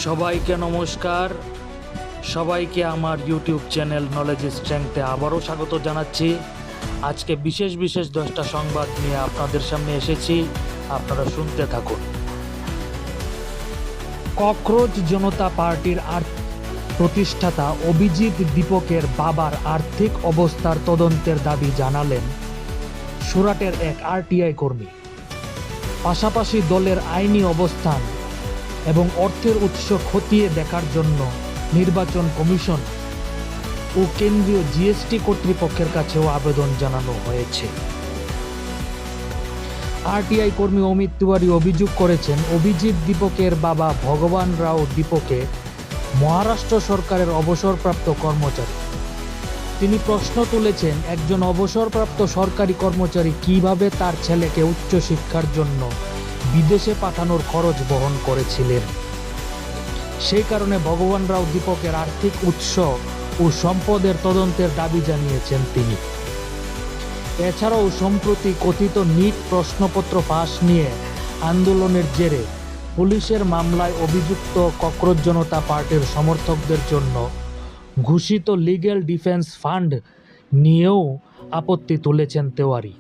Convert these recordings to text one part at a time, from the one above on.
সবাইকে নমস্কার। সবাইকে আমার ইউটিউব চ্যানেল নলেজ স্ট্রেংথে আবারও স্বাগত জানাচ্ছি। আজকে বিশেষ 10টা সংবাদ নিয়ে আপনাদের সামনে এসেছি, আপনারা শুনতে থাকুন। ককরোচ জনতা পার্টির প্রতিষ্ঠাতা অভিজিৎ দীপকের বাবার আর্থিক অবস্থার তদন্তের দাবি জানালেন সুরাটের এক আরটিআই কর্মী। পাশাপাশি দলের আইনি অবস্থান এবং অর্থের উৎস খতিয়ে দেখার জন্য নির্বাচন কমিশন ও কেন্দ্রীয় জিএসটি কর্তৃপক্ষের কাছেও আবেদন জানানো হয়েছে। আরটিআই কর্মী অমিত তিওয়ারি অভিযোগ করেছেন, অভিজিৎ দীপকের বাবা ভগবান রাও দীপকে মহারাষ্ট্র সরকারের অবসরপ্রাপ্ত কর্মচারী। তিনি প্রশ্ন তুলেছেন, একজন অবসরপ্রাপ্ত সরকারি কর্মচারী কিভাবে তার ছেলেকে উচ্চশিক্ষার জন্য বিদেশে পাঠানোর খরচ বহন করেছিলেন। সেই কারণে ভগবান রাও দীপকের আর্থিক উৎস ও সম্পদের তদন্তের দাবি জানিয়েছেন তিনি। এছাড়াও সম্প্রতি কথিত নিট প্রশ্নপত্র ফাঁস নিয়ে আন্দোলনের জেরে পুলিশের মামলায় অভিযুক্ত ককরোচ জনতা পার্টির সমর্থকদের জন্য ঘোষিত লিগ্যাল ডিফেন্স ফান্ড নিয়েও আপত্তি তুলেছেন তেওয়ারি।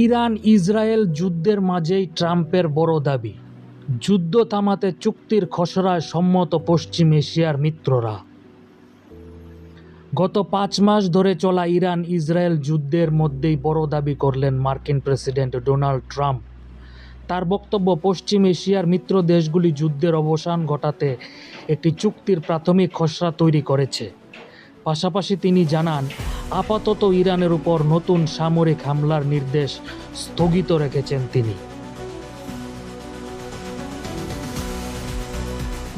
ইরান ইসরায়েল যুদ্ধের মাঝেই ট্রাম্পের বড় দাবি, যুদ্ধ থামাতে চুক্তির খসড়ায় সম্মত পশ্চিম এশিয়ার মিত্ররা। গত 5 মাস ধরে চলা ইরান ইসরায়েল যুদ্ধের মধ্যেই বড় দাবি করলেন মার্কিন প্রেসিডেন্ট ডোনাল্ড ট্রাম্প। তার বক্তব্য, পশ্চিম এশিয়ার মিত্র দেশগুলি যুদ্ধের অবসান ঘটাতে একটি চুক্তির প্রাথমিক খসড়া তৈরি করেছে। পাশাপাশি তিনি জানান, আপাতত ইরানের উপর নতুন সামরিক হামলার নির্দেশ স্থগিত রেখেছেন তিনি।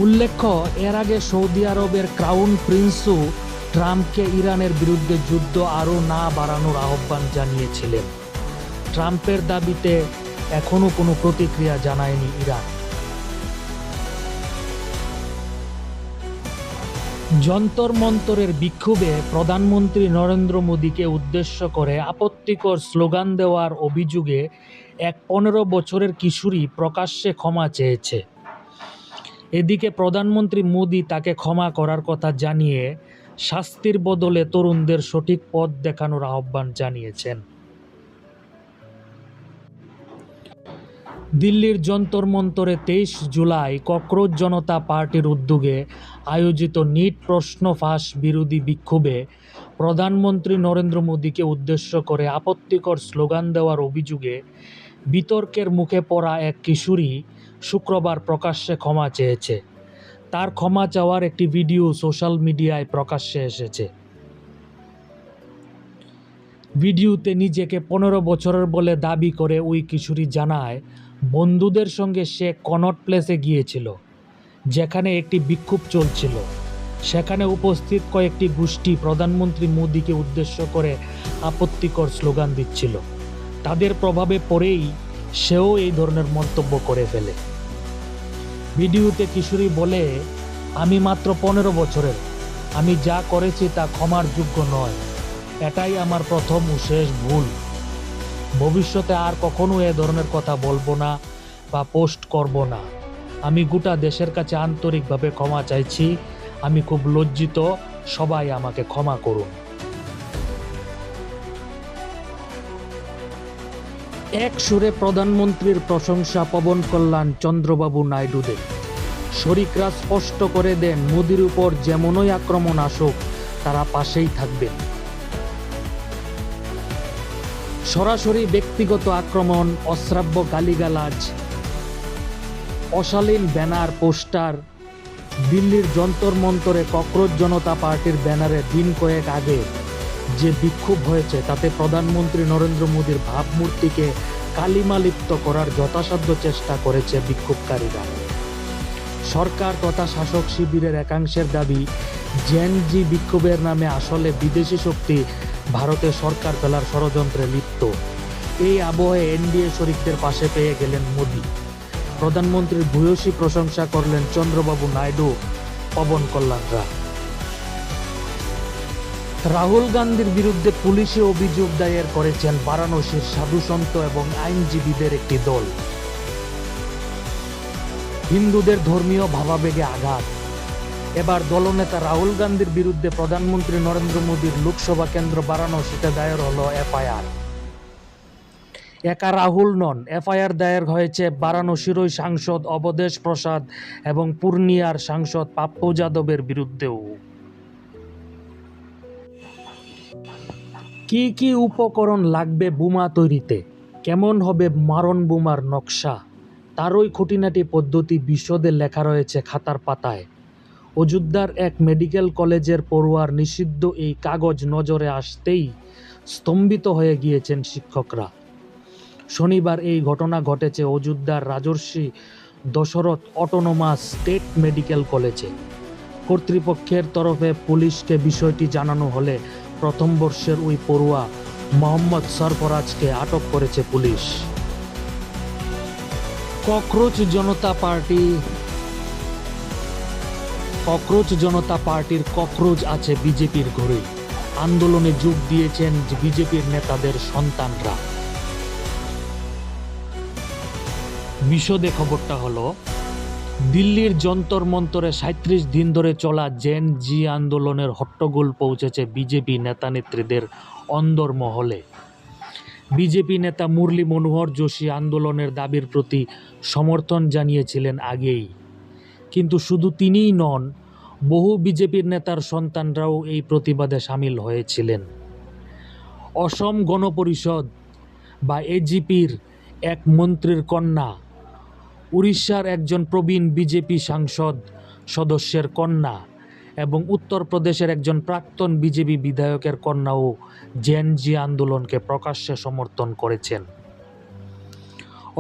উল্লেখ্য, এর আগে সৌদি আরবের ক্রাউন প্রিন্সও ট্রাম্পকে ইরানের বিরুদ্ধে যুদ্ধ আরও না বাড়ানোর আহ্বান জানিয়েছিলেন। ট্রাম্পের দাবিতে এখনও কোনো প্রতিক্রিয়া জানায়নি ইরান। যন্তর মন্তরের বিক্ষোভে প্রধানমন্ত্রী নরেন্দ্র মোদীকে উদ্দেশ্য করে আপত্তিকর স্লোগান দেওয়ার অভিযোগে এক 15 বছরের কিশোরী প্রকাশ্যে ক্ষমা চেয়েছে। এদিকে প্রধানমন্ত্রী মোদী তাকে ক্ষমা করার কথা জানিয়ে শাস্তির বদলে তরুণদের সঠিক পথ দেখানোর আহ্বান জানিয়েছেন। দিল্লির যন্তর মন্তরে 23 জুলাই ককরোচ জনতা পার্টির উদ্যোগে আয়োজিত নিট প্রশ্ন ফাঁস বিরোধী বিক্ষোভে প্রধানমন্ত্রী নরেন্দ্র মোদীকে উদ্দেশ্য করে আপত্তিকর স্লোগান দেওয়ার অভিযোগে বিতর্কের মুখে পড়া এক কিশোরী শুক্রবার প্রকাশ্যে ক্ষমা চেয়েছে। তার ক্ষমা চাওয়ার একটি ভিডিও সোশ্যাল মিডিয়ায় প্রকাশ্যে এসেছে। ভিডিওতে নিজেকে 15 বছরের বলে দাবি করে ওই কিশোরী জানায়, বন্ধুদের সঙ্গে সে কনট প্লেসে গিয়েছিল, যেখানে একটি বিক্ষোভ চলছিল। সেখানে উপস্থিত কয়েকটি গোষ্ঠী প্রধানমন্ত্রী মোদীকে উদ্দেশ্য করে আপত্তিকর স্লোগান দিচ্ছিল। তাদের প্রভাবে পড়েই সেও এই ধরনের মন্তব্য করে ফেলে। ভিডিওতে কিশোরী বলে, আমি মাত্র 15 বছরের, আমি যা করেছি তা ক্ষমার যোগ্য নয়। এটাই আমার প্রথম ও শেষ ভুল। ভবিষ্যতে আর কখনো এ ধরনের কথা বলবো না বা পোস্ট করব না। আমি গোটা দেশের কাছে আন্তরিকভাবে ক্ষমা চাইছি। আমি খুব লজ্জিত, সবাই আমাকে ক্ষমা করুন। এক সুরে প্রধানমন্ত্রীর প্রশংসা পবন কল্যাণ চন্দ্রবাবু নাইডুদের। শরিকরা স্পষ্ট করে দেন, মোদির উপর যেমনই আক্রমণ আসুক তারা পাশেই থাকবেন। সরাসরি ব্যক্তিগত আক্রমণ, অশ্রাব্য গালিগালাজ, অশালীন ব্যানার পোস্টার। দিল্লির যন্তর মন্তরে ককরোচ জনতা পার্টির ব্যানারে দিন কয়েক আগে যে বিক্ষোভ হয়েছে তাতে প্রধানমন্ত্রী নরেন্দ্র মোদীর ভাবমূর্তিকে কালিমালিপ্ত করার যথাসাধ্য চেষ্টা করেছে বিক্ষোভকারীরা। সরকার তথা শাসক শিবিরের একাংশের দাবি, জেনজি বিক্ষোভের নামে আসলে বিদেশি শক্তি ভারতের সরকার ফেলার ষড়যন্ত্রে লিপ্ত। এই আবহে এনডিএ শরিকদের পাশে পেয়ে গেলেন মোদী। প্রধানমন্ত্রীর ভূয়সী প্রশংসা করলেন চন্দ্রবাবু নাইডু, পবন কল্যাণরা। রাহুল গান্ধীর বিরুদ্ধে পুলিশে অভিযোগ দায়ের করেছেন বারাণসীর সাধুসন্ত এবং আইনজীবীদের একটি দল। হিন্দুদের ধর্মীয় ভাবাবেগে আঘাত। এবার দলনেতা রাহুল গান্ধীর বিরুদ্ধে প্রধানমন্ত্রী নরেন্দ্র মোদীর লোকসভা কেন্দ্র বারাণসীতে দায়ের হলো এফআইআর। একা রাহুল নন, এফআইআর দায়ের হয়েছে বারাণসীর সাংসদ অবধেশ প্রসাদ এবং পূর্ণিয়ার সাংসদ পাপ্পু যাদবের বিরুদ্ধেও। কি কি উপকরণ লাগবে বোমা তৈরিতে, কেমন হবে মারণ বোমার নকশা, তারই খুঁটিনাটি পদ্ধতি বিশদে লেখা রয়েছে খাতার পাতায়। অযোধ্যার এক মেডিকেল কলেজের পড়ুয়ার নিষিদ্ধ এই কাগজ নজরে আসতেই স্তম্ভিত হয়ে গিয়েছেন শিক্ষকরা। শনিবার এই ঘটনা ঘটেছে অযোধ্যার রাজর্ষি দশরথ অটোনোমাস স্টেট মেডিকেল কলেজে। কর্তৃপক্ষের তরফে পুলিশকে বিষয়টি জানানো হলে প্রথম বর্ষের ওই পড়ুয়া মোহাম্মদ সরফরাজকে আটক করেছে পুলিশ। ককরোচ জনতা পার্টির ককরোচ আছে বিজেপির ঘরে। আন্দোলনে যোগ দিয়েছেন বিজেপির নেতাদের সন্তানরা। বিশদে খবরটা হলো, দিল্লির যন্তর মন্তরে ৩৭ দিন ধরে চলা জেন জি আন্দোলনের হট্টগোল পৌঁছেছে বিজেপি নেতানেত্রীদের অন্দরমহলে। বিজেপি নেতা মুরলী মনোহর যোশী আন্দোলনের দাবির প্রতি সমর্থন জানিয়েছিলেন আগেই, কিন্তু শুধু তিনিই নন, বহু বিজেপির নেতার সন্তানরাও এই প্রতিবাদে সামিল হয়েছিলেন। অসম গণ পরিষদ বা এজিপির এক মন্ত্রীর কন্যা, উড়িষ্যার একজন প্রবীণ বিজেপি সাংসদ সদস্যের কন্যা এবং উত্তরপ্রদেশের একজন প্রাক্তন বিজেপি বিধায়কের কন্যাও জেন জি আন্দোলনকে প্রকাশ্যে সমর্থন করেছেন।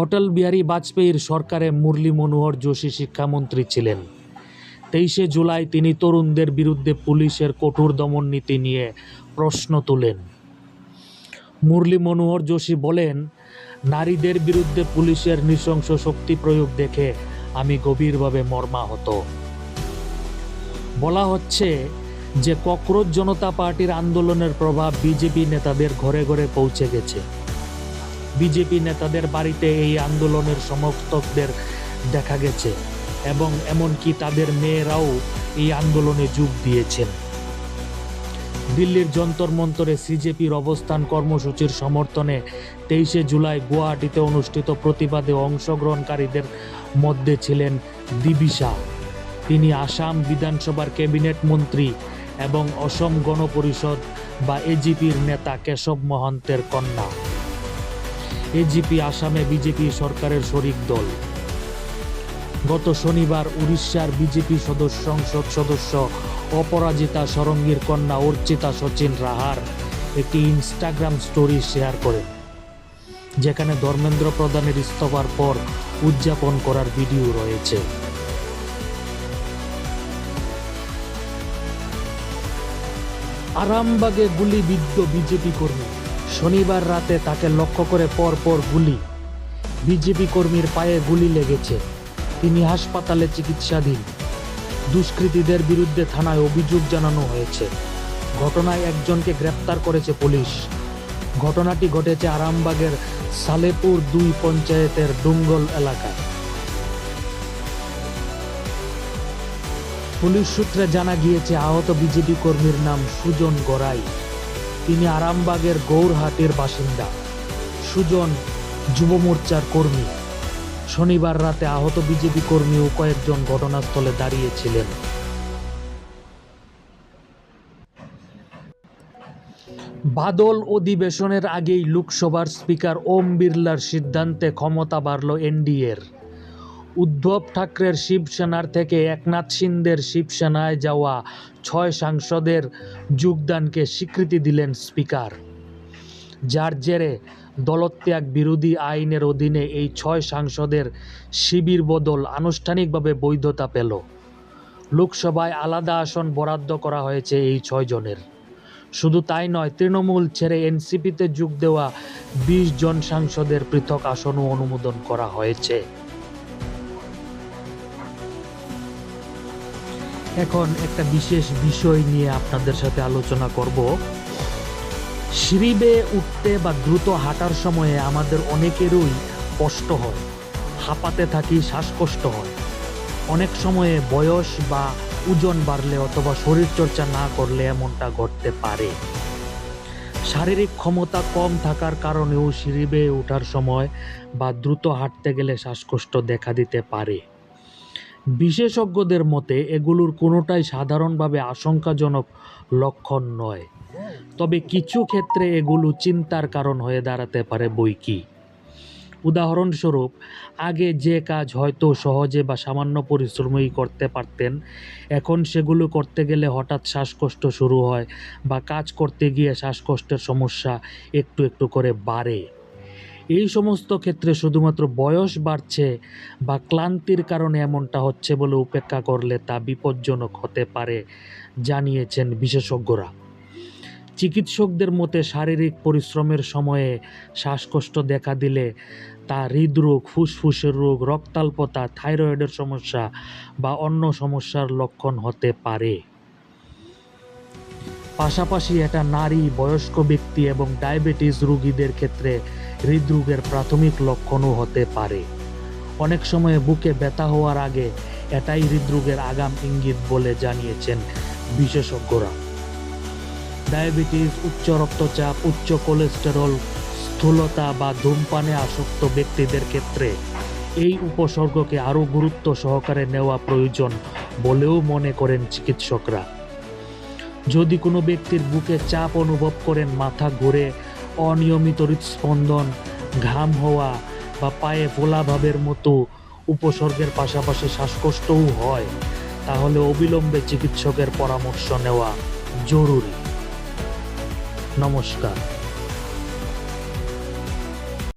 অটল বিহারী বাজপেয়ীর সরকারে মুরলী মনোহর যোশী শিক্ষামন্ত্রী ছিলেন। 23শে জুলাই তিনি তরুণদের বিরুদ্ধে পুলিশের কঠোর দমন নীতি নিয়ে প্রশ্ন তোলেন। মুরলী মনোহর যোশী বলেন, নারীদের বিরুদ্ধে পুলিশের নৃশংস শক্তি প্রয়োগ দেখে আমি গভীরভাবে মর্মাহত। বলা হচ্ছে যে ককরোচ জনতা পার্টির আন্দোলনের প্রভাব বিজেপি নেতাদের ঘরে ঘরে পৌঁছে গেছে। বিজেপি নেতাদের বাড়িতে এই আন্দোলনের সমর্থকদের দেখা গেছে এবং এমনকি তাদের মেয়েরাও এই আন্দোলনে যোগ দিয়েছেন। দিল্লির যন্তর মন্তরে সিজেপির অবস্থান কর্মসূচির সমর্থনে 23শে জুলাই গুয়াহাটিতে অনুষ্ঠিত প্রতিবাদে অংশগ্রহণকারীদের মধ্যে ছিলেন দিবিশা। তিনি আসাম বিধানসভার ক্যাবিনেট মন্ত্রী এবং অসম গণ পরিষদ বা এজিপির নেতা কেশব মহন্তের কন্যা। এজিপি আসামে বিজেপি সরকারের শরিক দল। গত শনিবার উড়িষ্যার বিজেপি সংসদ সদস্য অপরাজিতা ষড়ঙ্গীর কন্যা অর্চিতা সচিন রাহার একটি ইনস্টাগ্রাম স্টোরি শেয়ার করেন, যেখানে ধর্মেন্দ্র প্রধানের ইস্তফার পর উদযাপন করার ভিডিও রয়েছে। আরামবাগে গুলিবিদ্ধ বিজেপি কর্মী, শনিবার রাতে তাকে লক্ষ্য করে পরপর গুলি। বিজেপি কর্মীর পায়ে গুলি লেগেছে, তিনি হাসপাতালে চিকিৎসাধীন। দুষ্কৃতীদের বিরুদ্ধে থানায় অভিযোগ জানানো হয়েছে। ঘটনায় একজনকে গ্রেপ্তার করেছে পুলিশ। ঘটনাটি ঘটেছে আরামবাগের সালেপুর 2 পঞ্চায়েতের ডুঙ্গল এলাকায়। পুলিশ সূত্রে জানা গিয়েছে আহত বিজেপি কর্মীর নাম সুজন গড়াই। তিনি আরামবাগের গৌরহাটির বাসিন্দা। সুজন যুব মোর্চার কর্মী। শনিবার রাতে আহত বিজেপি কর্মী ও কয়েকজন ঘটনাস্থলে দাঁড়িয়েছিলেন। বাদল অধিবেশনের আগেই লোকসভার স্পিকার ওম বিড়লার সিদ্ধান্তে ক্ষমতা বাড়ল এনডিএর। উদ্ধব ঠাকরের শিবসেনার থেকে একনাথ শিন্দের শিবসেনায় যাওয়া 6 সাংসদের যোগদানকে স্বীকৃতি দিলেন স্পিকার, যার জেরে দলত্যাগ বিরোধী আইনের অধীনে এই 6 সাংসদের শিবির বদল আনুষ্ঠানিকভাবে বৈধতা পেল। লোকসভায় আলাদা আসন বরাদ্দ করা হয়েছে এই 6 জনের। শুধু তাই নয়, তৃণমূল ছেড়ে এনসিপিতে যোগ দেওয়া 20 জন সাংসদের পৃথক আসনও অনুমোদন করা হয়েছে। এখন একটা বিশেষ বিষয় নিয়ে আপনাদের সাথে আলোচনা করব। সিঁড়ি বেয়ে উঠতে বা দ্রুত হাঁটার সময়ে আমাদের অনেকেরই কষ্ট হয়, হাঁপাতে থাকি, শ্বাসকষ্ট হয়। অনেক সময়ে বয়স বা ওজন বাড়লে অথবা শরীরচর্চা না করলে এমনটা ঘটতে পারে। শারীরিক ক্ষমতা কম থাকার কারণেও সিঁড়ি বেয়ে ওঠার সময় বা দ্রুত হাঁটতে গেলে শ্বাসকষ্ট দেখা দিতে পারে। বিশেষজ্ঞদের মতে এগুলোর কোনোটাই সাধারণভাবে আশঙ্কাজনক লক্ষণ নয়, তবে কিছু ক্ষেত্রে এগুলো চিন্তার কারণ হয়ে দাঁড়াতে পারে বৈকি। উদাহরণস্বরূপ, আগে যে কাজ হয়তো সহজে বা সামান্য পরিশ্রমেই করতে পারতেন, এখন সেগুলো করতে গেলে হঠাৎ শ্বাসকষ্ট শুরু হয় বা কাজ করতে গিয়ে শ্বাসকষ্টের সমস্যা একটু একটু করে বাড়ে। এই সমস্ত ক্ষেত্রে শুধুমাত্র বয়স বাড়ছে বা ক্লান্তির কারণে এমনটা হচ্ছে বলে উপেক্ষা করলে তা বিপজ্জনক হতে পারে, জানিয়েছেন বিশেষজ্ঞরা। চিকিৎসকদের মতে শারীরিক পরিশ্রমের সময়ে শ্বাসকষ্ট দেখা দিলে তা হৃদরোগ, ফুসফুসের রোগ, রক্তাল্পতা, থাইরয়েডের সমস্যা বা অন্য সমস্যার লক্ষণ হতে পারে। পাশাপাশি এটা নারী, বয়স্ক ব্যক্তি এবং ডায়াবেটিস রোগীদের ক্ষেত্রে হৃদরোগের প্রাথমিক লক্ষণও হতে পারে। অনেক সময় বুকে ব্যথা হওয়ার আগে এটাই হৃদরোগের আগাম ইঙ্গিত বলে জানিয়েছেন বিশেষজ্ঞরা। ডায়াবেটিস, উচ্চ রক্তচাপ, উচ্চ কোলেস্টেরল, স্থূলতা বা ধূমপানে আসক্ত ব্যক্তিদের ক্ষেত্রে এই উপসর্গকে আরও গুরুত্ব সহকারে নেওয়া প্রয়োজন বলেও মনে করেন চিকিৎসকরা। যদি কোনো ব্যক্তির বুকে চাপ অনুভব করেন, মাথা ঘুরে, অনিয়মিত হৃদস্পন্দন, ঘাম হওয়া বা পায়ে ফোলাভাবের মতো উপসর্গের পাশাপাশি শ্বাসকষ্টও হয়, তাহলে অবিলম্বে চিকিৎসকের পরামর্শ নেওয়া জরুরি। নমস্কার।